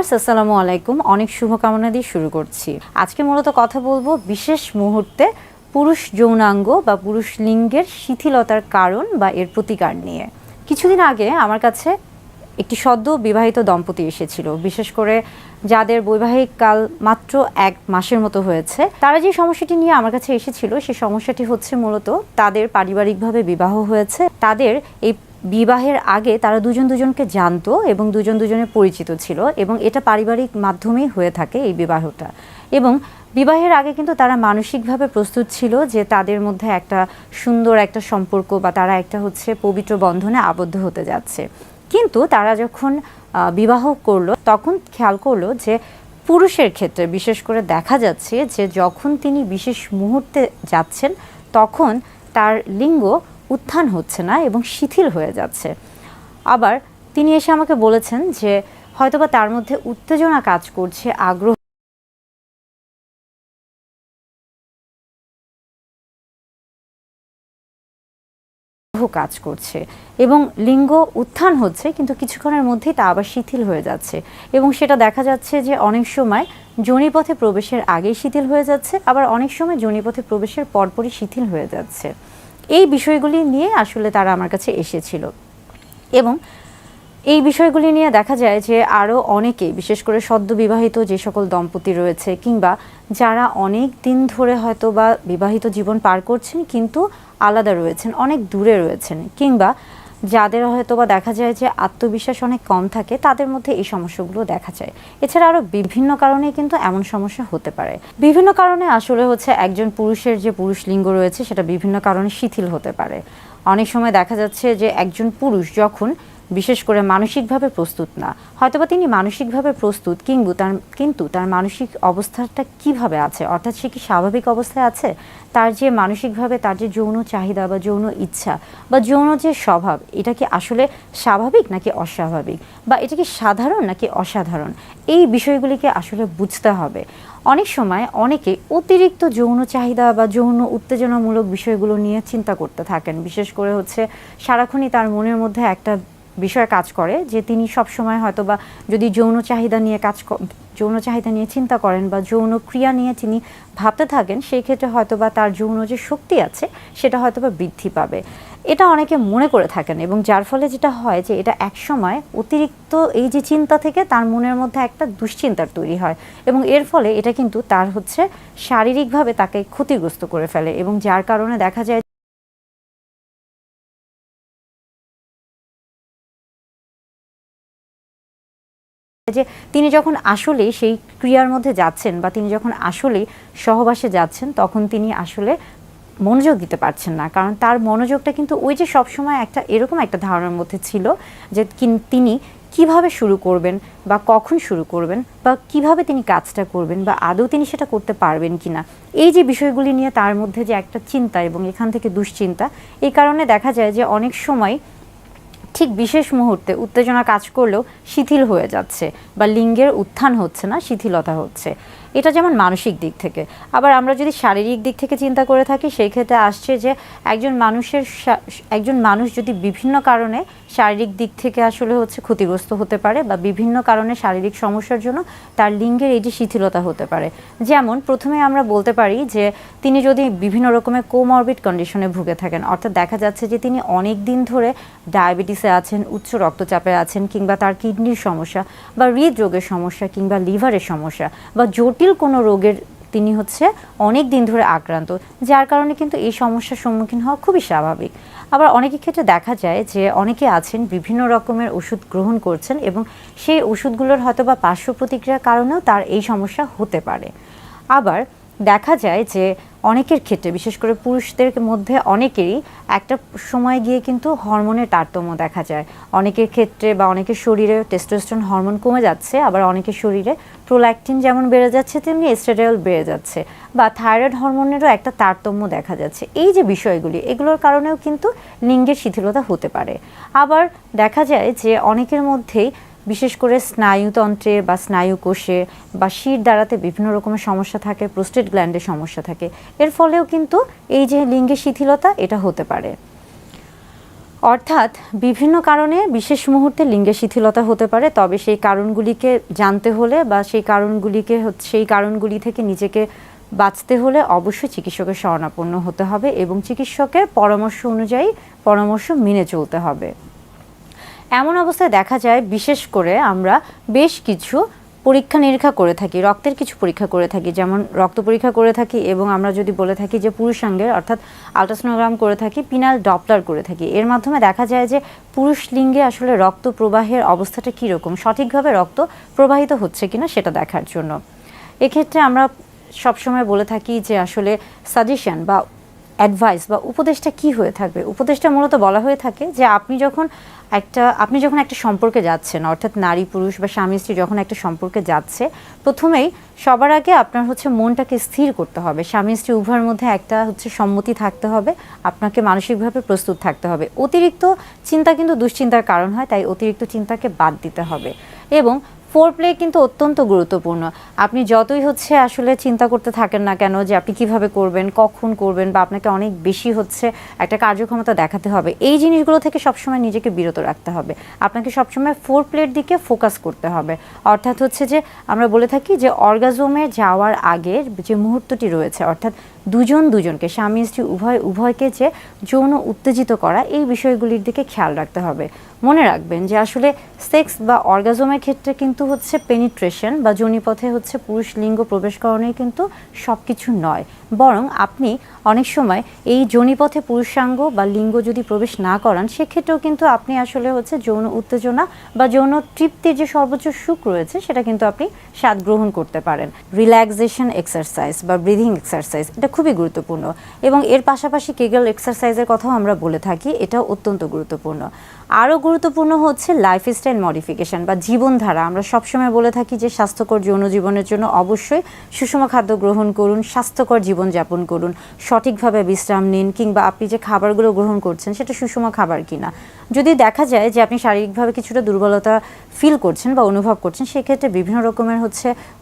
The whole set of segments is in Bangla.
ভিউয়ার্স আসসালামু আলাইকুম। অনেক শুভকামনা দিয়ে শুরু করছি। আজকে মূলত কথা বলবো বিশেষ মুহূর্তে পুরুষ যৌনাঙ্গ বা পুরুষ লিঙ্গের শিথিলতার কারণ বা এর প্রতিকার নিয়ে। কিছুদিন আগে আমার কাছে একটি সদ্য বিবাহিত দম্পতি এসেছিল, বিশেষ করে যাদের বৈবাহিক কাল মাত্র 1 মাসের মতো হয়েছে। তারা যে সমস্যাটি নিয়ে আমার কাছে এসেছিল সেই সমস্যাটি হচ্ছে মূলত তাদের পারিবারিকভাবে বিবাহ হয়েছে। তাদের এই বিবাহের আগে তারা দুজন দুজনকে জানতো এবং দুজন দুজনের পরিচিত ছিল এবং এটা পারিবারিক মাধ্যমেই হয়ে থাকে এই বিবাহটা। এবং বিবাহের আগে কিন্তু তারা মানসিকভাবে প্রস্তুত ছিল যে তাদের মধ্যে একটা সুন্দর একটা সম্পর্ক বা তারা একটা পবিত্র বন্ধনে আবদ্ধ হতে যাচ্ছে। কিন্তু তারা যখন বিবাহ করলো তখন খেয়াল করলো যে পুরুষের ক্ষেত্রে বিশেষ করে দেখা যাচ্ছে যে যখন তিনি বিশেষ মুহূর্তে যাচ্ছেন তখন তার লিঙ্গ উত্থান হচ্ছে না এবং শিথিল হয়ে যাচ্ছে। আবার তিনি এসে আমাকে বলেছেন যে হয়তোবা তার মধ্যে উত্তেজনা কাজ করছে, আগ্রহ কাজ করছে এবং লিঙ্গ উত্থান হচ্ছে, কিন্তু কিছুক্ষণের মধ্যেই তা আবার শিথিল হয়ে যাচ্ছে। এবং সেটা দেখা যাচ্ছে যে অনেক সময় যোনিপথে প্রবেশের আগেই শিথিল হয়ে যাচ্ছে, আবার অনেক সময় যোনিপথে প্রবেশের পরপরই শিথিল হয়ে যাচ্ছে। এই বিষয়গুলি নিয়ে আসলে তারা আমার কাছে এসেছিল এবং এই বিষয়গুলি নিয়ে দেখা যায় যে আরও অনেকেই, বিশেষ করে সদ্য বিবাহিত যে সকল দম্পতি রয়েছে কিংবা যারা অনেক দিন ধরে হয়তো বা বিবাহিত জীবন পার করছেন কিন্তু আলাদা রয়েছেন, অনেক দূরে রয়েছেন, কিংবা যাদের হয়তো বা দেখা যায় যে আত্মবিশ্বাস অনেক কম থাকে, তাদের মধ্যে এই সমস্যাগুলো দেখা যায়। এছাড়া আরও বিভিন্ন কারণে কিন্তু এমন সমস্যা হতে পারে। বিভিন্ন কারণে আসলে একজন পুরুষের যে পুরুষ লিঙ্গ রয়েছে সেটা বিভিন্ন কারণে শিথিল হতে পারে। অনেক সময় দেখা যাচ্ছে যে একজন পুরুষ যখন বিশেষ করে মানসিকভাবে প্রস্তুত না, হয়তোবা তিনি মানসিকভাবে প্রস্তুত কিন্তু তার মানসিক অবস্থাটা কিভাবে আছে, অর্থাৎ সে কি স্বাভাবিক অবস্থায় আছে, তার যে মানসিকভাবে তার যে যৌন চাহিদা বা যৌন ইচ্ছা বা যৌন যে স্বভাব, এটা কি আসলে স্বাভাবিক নাকি অস্বাভাবিক, বা এটা কি সাধারণ নাকি অসাধারণ, এই বিষয়গুলিকে আসলে বুঝতে হবে। অনেক সময় অনেকে অতিরিক্ত যৌন চাহিদা বা যৌন উত্তেজনামূলক বিষয়গুলো নিয়ে চিন্তা করতে থাকেন। বিশেষ করে সারাক্ষণই তার মনের মধ্যে একটা বিষয় কাজ করে যে তিনি সবসময় হয়তো বা যদি যৌন চাহিদা নিয়ে চিন্তা করেন বা যৌন ক্রিয়া নিয়ে তিনি ভাবতে থাকেন, সেই ক্ষেত্রে হয়তো বা তার যৌন যে শক্তি আছে সেটা হয়তো বা বৃদ্ধি পাবে, এটা অনেকে মনে করে থাকেন। এবং যার ফলে যেটা হয় যে এটা একসময় অতিরিক্ত এই যে চিন্তা থেকে তার মনের মধ্যে একটা দুশ্চিন্তার তৈরি হয় এবং এর ফলে এটা কিন্তু তার শারীরিকভাবে তাকে ক্ষতিগ্রস্ত করে ফেলে এবং যার কারণে দেখা যায় যে তিনি যখন আসলে সেই ক্রিয়ার মধ্যে যাচ্ছেন বা তিনি যখন আসলে সহবাসে যাচ্ছেন তখন তিনি আসলে মনোযোগ দিতে পারছেন না, কারণ তার মনোযোগটা কিন্তু ওই যে সবসময় এরকম একটা ধারণার মধ্যে ছিল যে তিনি কিভাবে শুরু করবেন বা কখন শুরু করবেন বা কিভাবে তিনি কাজটা করবেন বা আদৌ তিনি সেটা করতে পারবেন কিনা, এই যে বিষয়গুলি নিয়ে তার মধ্যে যে একটা চিন্তা এবং এখান থেকে দুশ্চিন্তা, এই কারণে দেখা যায় যে অনেক সময় ঠিক বিশেষ মুহূর্তে উত্তেজনা কাজ করলেও শিথিল হয়ে যাচ্ছে বা লিঙ্গের উত্থান হচ্ছে না, শিথিলতা হচ্ছে। এটা যেমন মানসিক দিক থেকে। আবার আমরা যদি শারীরিক দিক থেকে চিন্তা করে থাকি, সেই ক্ষেত্রে আসছে যে একজন মানুষ যদি বিভিন্ন কারণে শারীরিক দিক থেকে আসলে ক্ষতিগ্রস্ত হতে পারে বা বিভিন্ন কারণে শারীরিক সমস্যার জন্য তার লিঙ্গের এই যে শিথিলতা হতে পারে। যেমন প্রথমে আমরা বলতে পারি যে তিনি যদি বিভিন্ন রকমের কোমরবিড কন্ডিশনে ভুগে থাকেন, অর্থাৎ দেখা যাচ্ছে যে তিনি অনেক দিন ধরে ডায়াবেটিসে আছেন, উচ্চ রক্তচাপে আছেন, কিংবা তার কিডনির সমস্যা বা হৃদরোগের সমস্যা কিংবা লিভারের সমস্যা বা জটিল কোনো রোগের তিনি অনেক দিন ধরে আক্রান্ত, যার কারণে কিন্তু এই সমস্যার সম্মুখীন হওয়া খুবই স্বাভাবিক। আবার অনেকের ক্ষেত্রে দেখা যায় যে অনেকে আছেন বিভিন্ন রকমের ওষুধ গ্রহণ করছেন এবং সেই ওষুধগুলোর হয়তো বা পার্শ্ব প্রতিক্রিয়ার কারণেও তার এই সমস্যা হতে পারে। আবার দেখা যায় যে অনেকের ক্ষেত্রে, বিশেষ করে পুরুষদের মধ্যে অনেকেরই একটা সময় গিয়ে কিন্তু হরমোনের তারতম্য দেখা যায়। অনেকের ক্ষেত্রে বা অনেকের শরীরে টেস্টোস্টেরন হরমোন কমে যাচ্ছে, আবার অনেকের শরীরে প্রোল্যাকটিন যেমন বেড়ে যাচ্ছে তেমনি এস্ট্রাডিওল বেড়ে যাচ্ছে, বা থাইরয়েড হরমোনেরও একটা তারতম্য দেখা যাচ্ছে। এই যে বিষয়গুলি, এগুলোর কারণেও কিন্তু লিঙ্গের শিথিলতা হতে পারে। আবার দেখা যায় যে অনেকের মধ্যেই বিশেষ করে স্নায়ুতন্ত্রে বা স্নায়ুকোষে বা শির দ্বারাতে বিভিন্ন রকমের সমস্যা থাকে, প্রোস্টেট গ্ল্যান্ডের সমস্যা থাকে, এর ফলেও কিন্তু এই যে লিঙ্গের শিথিলতা এটা হতে পারে। অর্থাৎ বিভিন্ন কারণে বিশেষ মুহূর্তে লিঙ্গের শিথিলতা হতে পারে, তবে সেই কারণগুলিকে জানতে হলে বা সেই কারণগুলি থেকে নিজেকে বাঁচতে হলে অবশ্যই চিকিৎসকের শরণাপন্ন হতে হবে এবং চিকিৎসকের পরামর্শ অনুযায়ী পরামর্শ মেনে চলতে হবে। এমন অবস্থায় দেখা যায় বিশেষ করে আমরা বেশ কিছু পরীক্ষা নিরীক্ষা করে থাকি, রক্তের কিছু পরীক্ষা করে থাকি, যেমন রক্ত পরীক্ষা করে থাকি এবং আমরা যদি বলে থাকি যে পুরুষাঙ্গের অর্থাৎ আলট্রাসোনোগ্রাম করে থাকি, পিনাল ডপলার করে থাকি। এর মাধ্যমে দেখা যায় যে পুরুষ লিঙ্গে আসলে রক্ত প্রবাহের অবস্থাটা কীরকম, সঠিকভাবে রক্ত প্রবাহিত হচ্ছে কিনা সেটা দেখার জন্য। এক্ষেত্রে আমরা সবসময় বলে থাকি যে আসলে সাজেশন বা অ্যাডভাইস বা উপদেশটা কি হয়ে থাকবে। উপদেশটা মূলত বলা হয়ে থাকে যে আপনি যখন একটা সম্পর্কে যাচ্ছেন, অর্থাৎ নারী পুরুষ বা স্বামী স্ত্রী যখন একটা সম্পর্কে যাচ্ছে, প্রথমেই সবার আগে আপনার মনটাকে স্থির করতে হবে। স্বামী স্ত্রী উভয়ের মধ্যে একটা সম্মতি থাকতে হবে, আপনাকে মানসিকভাবে প্রস্তুত থাকতে হবে। অতিরিক্ত চিন্তা কিন্তু দুশ্চিন্তার কারণ হয়, তাই অতিরিক্ত চিন্তাকে বাদ দিতে হবে। এবং ফোরপ্লে কিন্তু অত্যন্ত গুরুত্বপূর্ণ। আপনি যতই আসলে চিন্তা করতে থাকেন না কেন যে আপনি কিভাবে করবেন, কখন করবেন, বা আপনাকে অনেক বেশি একটা কার্যক্ষমতা দেখাতে হবে, এই জিনিসগুলো থেকে সবসময় নিজেকে বিরত রাখতে হবে। আপনাকে সবসময় ফোরপ্লের দিকে ফোকাস করতে হবে। অর্থাৎ যে আমরা বলে থাকি যে অর্গাজমে যাওয়ার আগের যে মুহূর্তটি রয়েছে, অর্থাৎ দুজনকে স্বামী স্ত্রী উভয়কে যে যৌন উত্তেজিত করা, এই বিষয়গুলির দিকে খেয়াল রাখতে হবে। মনে রাখবেন যে আসলে সেক্স বা অর্গাজমের ক্ষেত্রে কিন্তু পেনিট্রেশন বা যোনিপথে পুরুষ লিঙ্গ প্রবেশ করানোই কিন্তু সব কিছু নয়, বরং আপনি অনেক সময় এই যোনিপথে পুরুষাঙ্গ বা লিঙ্গ যদি প্রবেশ না করান, সেক্ষেত্রেও কিন্তু আপনি আসলে যৌন উত্তেজনা বা যৌন তৃপ্তির যে সর্বোচ্চ সুখ রয়েছে সেটা কিন্তু আপনি স্বাদ গ্রহণ করতে পারেন। রিল্যাক্সেশন এক্সারসাইজ বা ব্রিদিং এক্সারসাইজ এটা খুবই গুরুত্বপূর্ণ এবং এর পাশাপাশি কেগেল এক্সারসাইজের কথাও আমরা বলে থাকি, এটাও অত্যন্ত গুরুত্বপূর্ণ। আরও গুরুত্বপূর্ণ লাইফস্টাইল মডিফিকেশন বা জীবনধারা। আমরা সবসময় বলে থাকি যে স্বাস্থ্যকর যৌন জীবনের জন্য অবশ্যই সুষম খাদ্য গ্রহণ করুন, স্বাস্থ্যকর জীবনযাপন করুন, সঠিকভাবে বিশ্রাম নিন, কিংবা আপনি যে খাবারগুলো গ্রহণ করছেন সেটা সুষম খাবার কিনা। যদি দেখা যায় যে আপনি শারীরিকভাবে কিছুটা দুর্বলতা ফিল করছেন বা অনুভব করছেন, সেক্ষেত্রে বিভিন্ন রকমের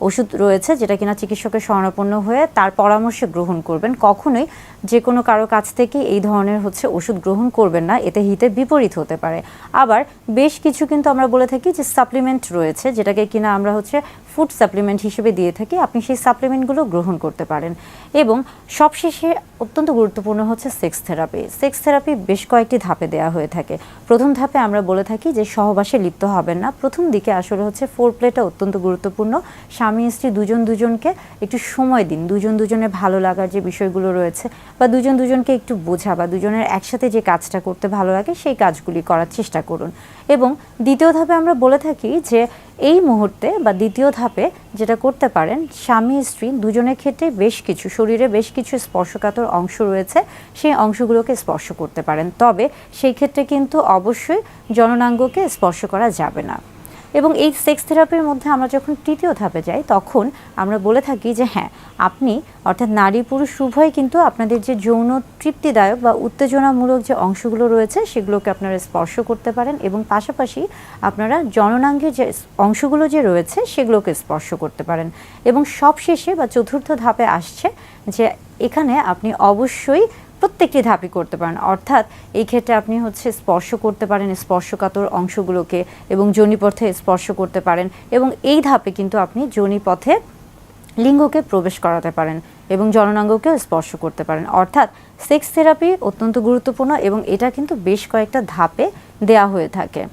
ওষুধ রয়েছে যেটা কিনা চিকিৎসকের শরণাপন্ন হয়ে তার পরামর্শে গ্রহণ করবেন। কখনোই যে কোনো কারো কাছ থেকে এই ধরনের ওষুধ গ্রহণ করবেন না, এতে হিতে বিপরীত হতে পারে। আবার বেশ কিছু কিন্তু আমরা বলে থাকি যে সাপ্লিমেন্ট রয়েছে, যেটাকে কিনা আমরা ফুড সাপ্লিমেন্ট হিসেবে দিয়ে থাকি, আপনি সেই সাপ্লিমেন্টগুলো গ্রহণ করতে পারেন। এবং সবশেষে অত্যন্ত গুরুত্বপূর্ণ সেক্স থেরাপি। সেক্স থেরাপি বেশ কয়েকটি ধাপে দেওয়া হয়ে থাকে। প্রথম ধাপে আমরা বলে থাকি যে সহবাসে লিপ্ত হবেন না। প্রথম দিকে আসলে ফোরপ্লেটা অত্যন্ত গুরুত্বপূর্ণ। স্বামী স্ত্রী দুজনকে একটু সময় দিন, দুজনের ভালো লাগার যে বিষয়গুলো রয়েছে বা দুজনকে একটু বোঝা বা দুজনের একসাথে যে কাজটা করতে ভালো লাগে সেই কাজগুলি করার চেষ্টা করুন। এবং দ্বিতীয় ধাপে আমরা বলে থাকি যে এই মুহূর্তে বা দ্বিতীয় ধাপে যেটা করতে পারেন, স্বামী স্ত্রী দুজনের ক্ষেত্রে শরীরে বেশ কিছু স্পর্শকাতর অংশ রয়েছে, সেই অংশগুলোকে স্পর্শ করতে পারেন। তবে সেই ক্ষেত্রে কিন্তু অবশ্যই জননাঙ্গকে স্পর্শ করা যাবে না। এবং এই সেক্স থেরাপির মধ্যে আমরা যখন তৃতীয় ধাপে যাই, তখন আমরা বলে থাকি যে হ্যাঁ, আপনি অর্থাৎ নারী পুরুষ উভয় কিন্তু আপনাদের যে যৌন তৃপ্তিদায়ক বা উত্তেজনামূলক যে অংশগুলো রয়েছে সেগুলোকে আপনারা স্পর্শ করতে পারেন এবং পাশাপাশি আপনারা জননাঙ্গের যে অংশগুলো যে রয়েছে সেগুলোকে স্পর্শ করতে পারেন। এবং সবশেষে বা চতুর্থ ধাপে আসছে যে এখানে আপনি অবশ্যই প্রত্যেকটি ধাপই করতে পারেন। অর্থাৎ এই ক্ষেত্রে আপনি স্পর্শ করতে পারেন স্পর্শকাতর অংশগুলোকে এবং যোনিপথে স্পর্শ করতে পারেন এবং এই ধাপে কিন্তু আপনি যোনিপথে লিঙ্গকে প্রবেশ করাতে পারেন এবং জননাঙ্গকেও স্পর্শ করতে পারেন। অর্থাৎ সেক্স থেরাপি অত্যন্ত গুরুত্বপূর্ণ এবং এটা কিন্তু বেশ কয়েকটা ধাপে দেয়া হয়ে থাকে।